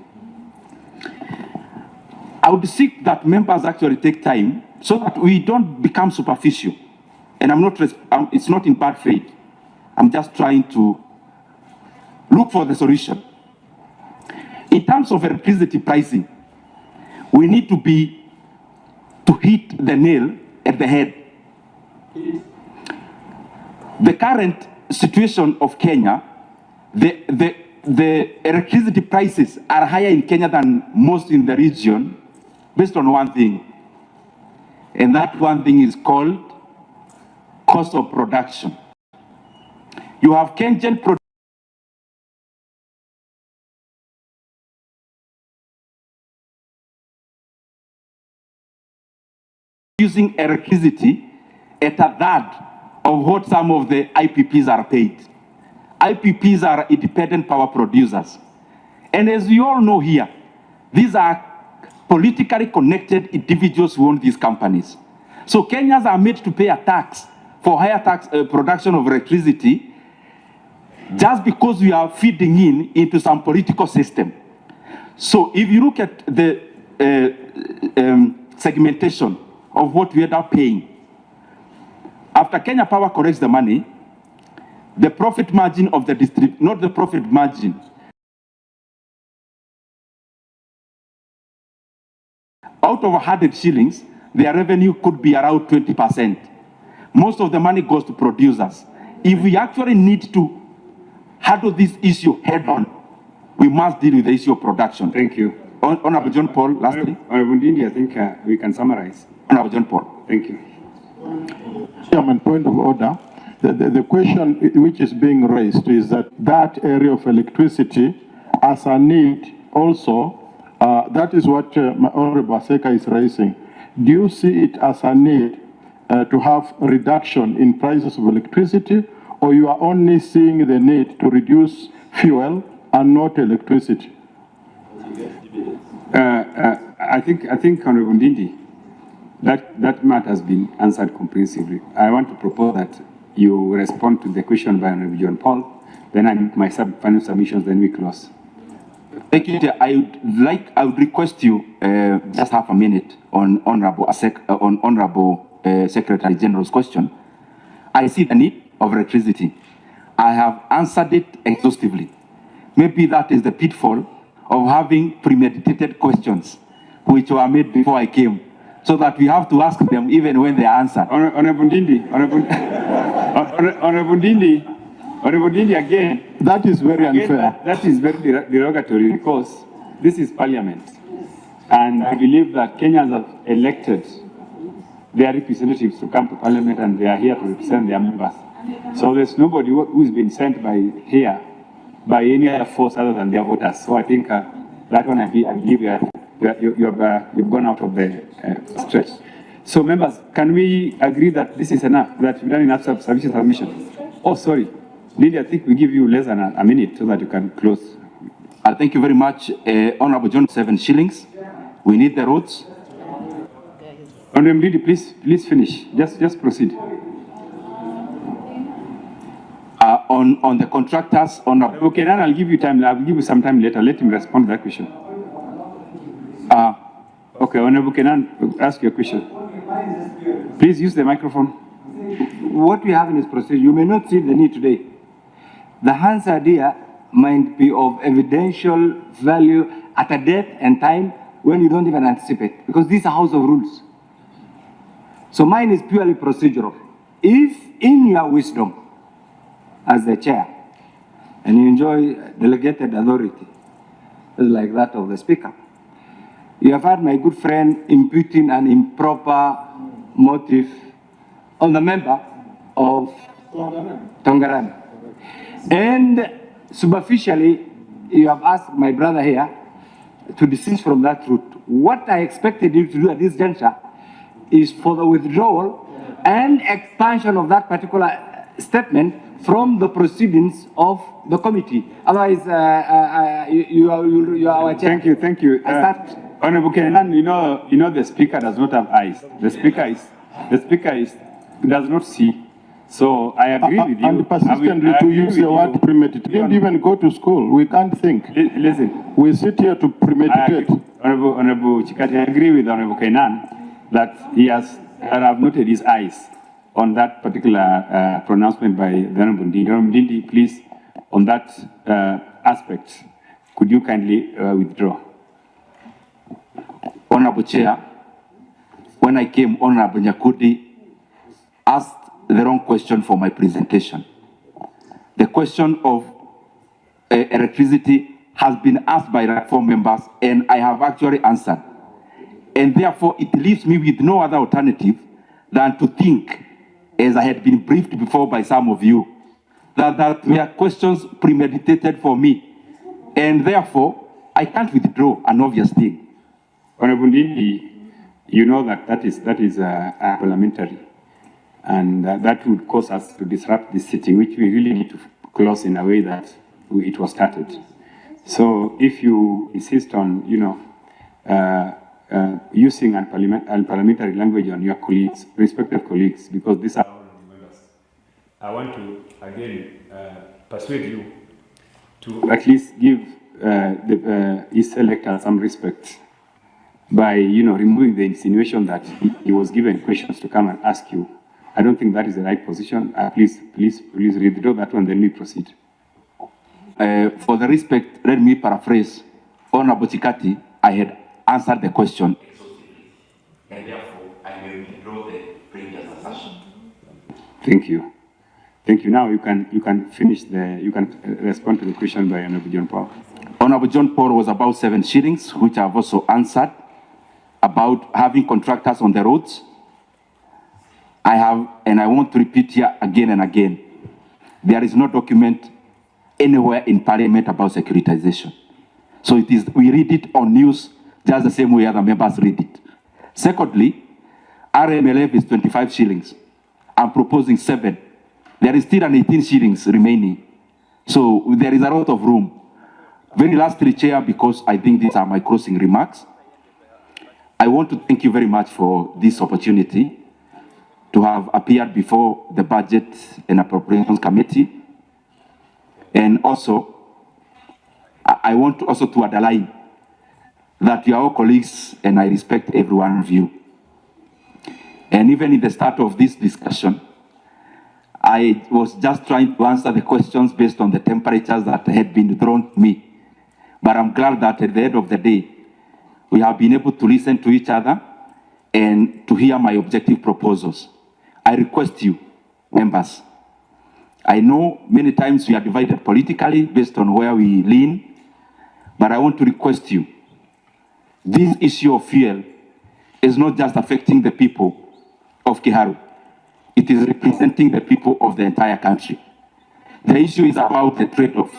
I would seek that members actually take time so that we don't become superficial. And it's not in bad faith. I'm just trying to look for the solution. In terms of electricity pricing, we need to hit the nail at the head. The current situation of Kenya, the electricity prices are higher in Kenya than most in the region based on one thing. And that one thing is called cost of production. You have Kenyan using electricity at a third of what some of the IPPs are paid. IPPs are independent power producers. And as you all know here, these are politically connected individuals who own these companies. So Kenyans are made to pay a tax for higher tax production of electricity just because we are feeding into some political system. So if you look at the segmentation of what we end up paying, after Kenya Power collects the money, the profit margin of the district, not the profit margin, out of 100 shillings, their revenue could be around 20%. Most of the money goes to producers. If we actually need to handle this issue head on, we must deal with the issue of production. Thank you. Honorable John Paul, lastly. Honorable Ndindi, I think we can summarize. Honorable John Paul. Thank you. Chairman, point of order. The question which is being raised is that area of electricity as a need also, that is what Honorable Aseka is raising. Do you see it as a need to have a reduction in prices of electricity, or you are only seeing the need to reduce fuel and not electricity? I think Honorable Ndindi, that matter has been answered comprehensively. I want to propose that you respond to the question by Honorable John Paul, then I make my final submissions, then we close. Thank you. I would request you just half a minute on Honorable Secretary General's question. I see the need of electricity. I have answered it exhaustively. Maybe that is the pitfall of having premeditated questions, which were made before I came, so that we have to ask them even when they are answered. Honorable Ndindi, Honorable Ndindi, again. That is very unfair. That is very derogatory because this is Parliament. And I believe that Kenyans have elected their representatives to come to Parliament and they are here to represent their members. So there's nobody who's been sent by here by any other force other than their voters. So I think that one I believe you've gone out of the stretch. So members, can we agree that this is enough, that we've done enough sufficient submission? Oh, sorry. Lily, I think we give you less than a minute so that you can close. Thank you very much. Honorable John, 7 shillings. We need the roads. Honorable Lily, please finish. Just proceed. On the contractors, Okay, then I'll give you time. I'll give you some time later. Let him respond to that question. Okay, Honorable Kenan, ask your question. Please use the microphone. What we have in this procedure, you may not see the need today. The answer here might be of evidential value at a date and time when you don't even anticipate, because these are house of rules. So mine is purely procedural. If in your wisdom, as the chair, and you enjoy delegated authority, like that of the speaker, you have had my good friend imputing an improper motive on the member of Tongaran. And superficially, you have asked my brother here to desist from that route. What I expected you to do at this juncture is for the withdrawal and expansion of that particular statement from the proceedings of the committee. Otherwise, you are our chair. Thank you. Honorable Kenan, you know the speaker does not have eyes. The speaker does not see. So I agree with you. And persistently to use the word premeditate. Didn't even go to school. We can't think. Listen. We sit here to premeditate. Honorable Chikati, I agree with Honorable Kenan that he has noted his eyes on that particular pronouncement by the Honorable Ndindi. Honorable Ndindi, please, on that aspect, Could you kindly withdraw? Honorable Chair, when I came, Honorable Nyakudi asked the wrong question for my presentation. The question of electricity has been asked by 4 members, and I have actually answered. And therefore, it leaves me with no other alternative than to think, as I had been briefed before by some of you, that were questions premeditated for me. And therefore, I can't withdraw an obvious thing. Honorable Ndindi, you know that is parliamentary, and that would cause us to disrupt this sitting, which we really need to close in a way that it was started. So if you insist on, using unparliamentary language on your colleagues, respected colleagues, because these are members, I want to again persuade you to at least give his elector some respect by, removing the insinuation that he was given questions to come and ask you. I don't think that is the right position. Please withdraw that one, then we proceed. For the respect, let me paraphrase. Honorable Chikati, I had answered the question. And therefore, I will withdraw the previous assertion. Thank you. Thank you. Now you can finish you can respond to the question by Honorable John Paul. Honorable John Paul was about 7 shillings, which I've also answered, about having contractors on the roads. I have, and I want to repeat here again and again, there is no document anywhere in Parliament about securitization. So we read it on news just the same way other members read it. Secondly, RMLF is 25 shillings. I'm proposing 7. There is still an 18 shillings remaining. So there is a lot of room. Very lastly, Chair, because I think these are my closing remarks, I want to thank you very much for this opportunity to have appeared before the Budget and Appropriations Committee. And also, I want also to underline that you are all colleagues and I respect every one of you. And even in the start of this discussion, I was just trying to answer the questions based on the temperatures that had been thrown to me. But I'm glad that at the end of the day, we have been able to listen to each other and to hear my objective proposals. I request you, members, I know many times we are divided politically based on where we lean, but I want to request you, this issue of fuel is not just affecting the people of Kiharu. It is representing the people of the entire country. The issue is about the trade-off.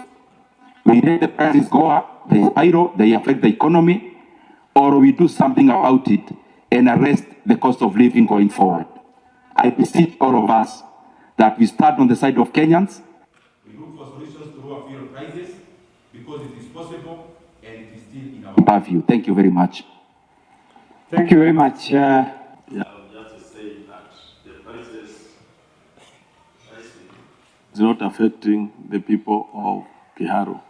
We let the prices go up, they spiral, they affect the economy, or we do something about it and arrest the cost of living going forward. I beseech all of us that we start on the side of Kenyans. We look for solutions to lower fuel prices because it is possible and it is still in our purview. Thank you very much. Thank you very much. Yeah, just to say that the prices is not affecting the people of Kiharu.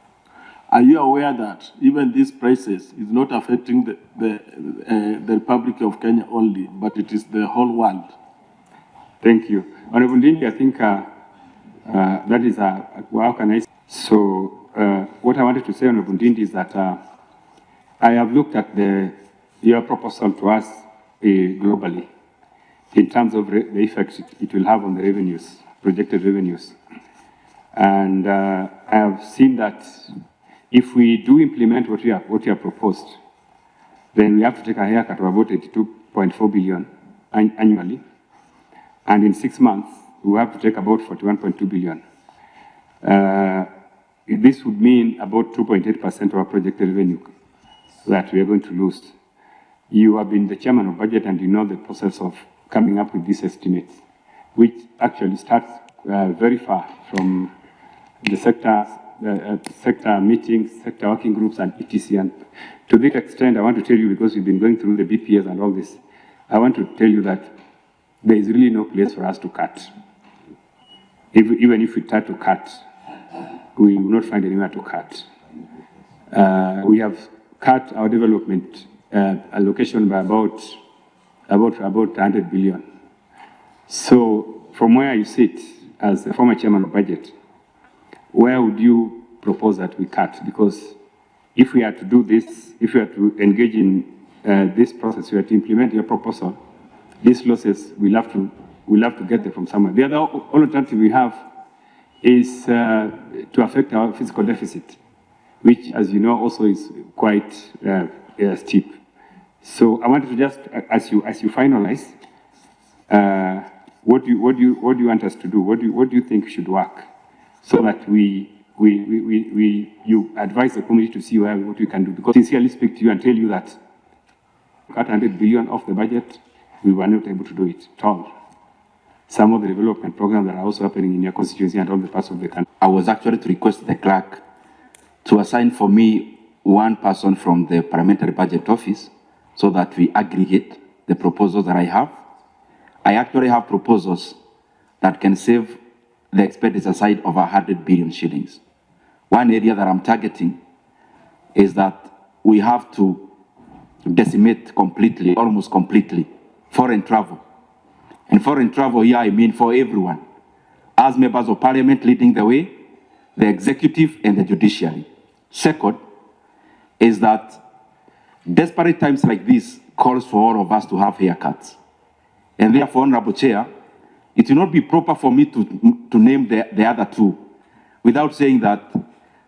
Are you aware that even these prices is not affecting the Republic of Kenya only, but it is the whole world? Thank you. Honorable Ndindi, I think that is how can I say? So what I wanted to say, Honorable Ndindi, is that I have looked at your proposal to us globally in terms of the effect it will have on the revenues, projected revenues. And I have seen that if we do implement what you have proposed, then we have to take a haircut of about 82.4 billion annually. And in 6 months, we have to take about 41.2 billion. This would mean about 2.8% of our projected revenue that we are going to lose. You have been the chairman of budget and you know the process of coming up with these estimates, which actually starts very far from the sector meetings, sector working groups, and etc. And to this extent, I want to tell you, because we've been going through the BPS and all this, I want to tell you that there is really no place for us to cut. Even if we try to cut, we will not find anywhere to cut. We have cut our development allocation by about 100 billion. So from where you sit as the former chairman of budget, where would you propose that we cut? Because if we are to do this, if we are to engage in this process, we are to implement your proposal, these losses, we'll have to get them from somewhere. The other alternative we have is to affect our fiscal deficit, which, as you know, also is quite steep. So I wanted to just, as you finalize, what do you want us to do? What do you think should work, so that you advise the community to see what we can do? Because sincerely speak to you and tell you that cut 100 billion off the budget, we were not able to do it at all. Some of the development programs that are also happening in your constituency and all the parts of the country. I was actually to request the clerk to assign for me one person from the parliamentary budget office so that we aggregate the proposals that I have. I actually have proposals that can save the expenditure side of 100 billion shillings. One area that I'm targeting is that we have to decimate completely, almost completely, foreign travel. And foreign travel here, I mean for everyone. As members of parliament leading the way, the executive and the judiciary. Second is that desperate times like this calls for all of us to have haircuts. And therefore, Honorable Chair, it will not be proper for me to name the other two without saying that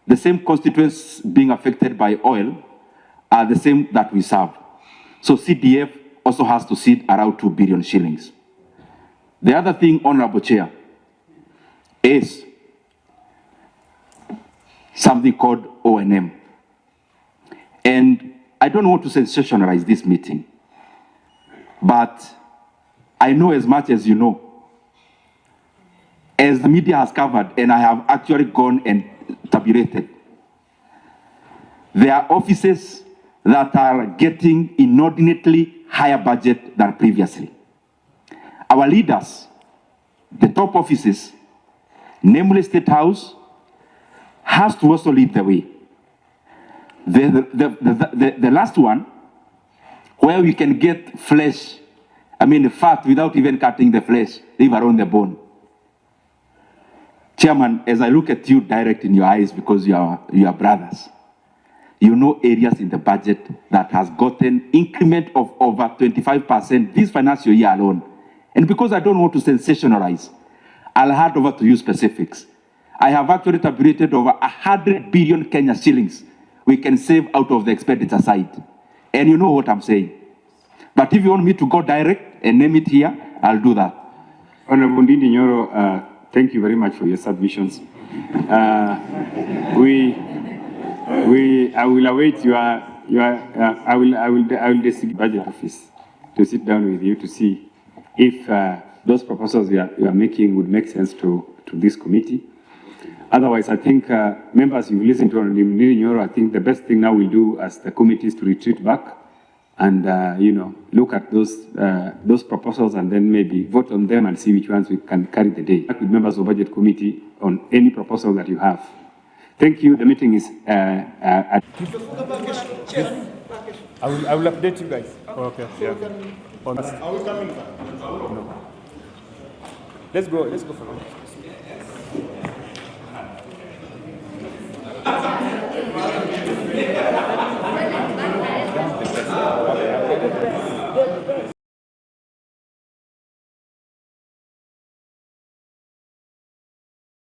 the same constituents being affected by oil are the same that we serve. So CDF also has to sit around 2 billion shillings. The other thing, Honorable Chair, is something called O&M. And I don't want to sensationalize this meeting, but I know as much as you know. As the media has covered, and I have actually gone and tabulated, there are offices that are getting inordinately higher budget than previously. Our leaders, the top offices, namely State House, has to also lead the way. The last one, where we can get flesh, I mean fat without even cutting the flesh, leave around the bone. Chairman, as I look at you direct in your eyes because you are brothers, you know areas in the budget that has gotten increment of over 25% this financial year alone. And because I don't want to sensationalize, I'll hand over to you specifics. I have actually tabulated over 100 billion Kenya shillings we can save out of the expenditure side. And you know what I'm saying. But if you want me to go direct and name it here, I'll do that. Honorable Ndindi Nyoro, thank you very much for your submissions. I will await I will designate budget office to sit down with you to see if those proposals you are making would make sense to this committee. Otherwise, I think members, you've listened to Ndindi Nyoro. I think the best thing now we'll do as the committee is to retreat back and look at those proposals and then maybe vote on them and see which ones we can carry the day. With members of budget committee on any proposal that you have. Thank you. The meeting is at. I will update you guys. Okay. Yeah. Are we coming back? No. Let's go for now.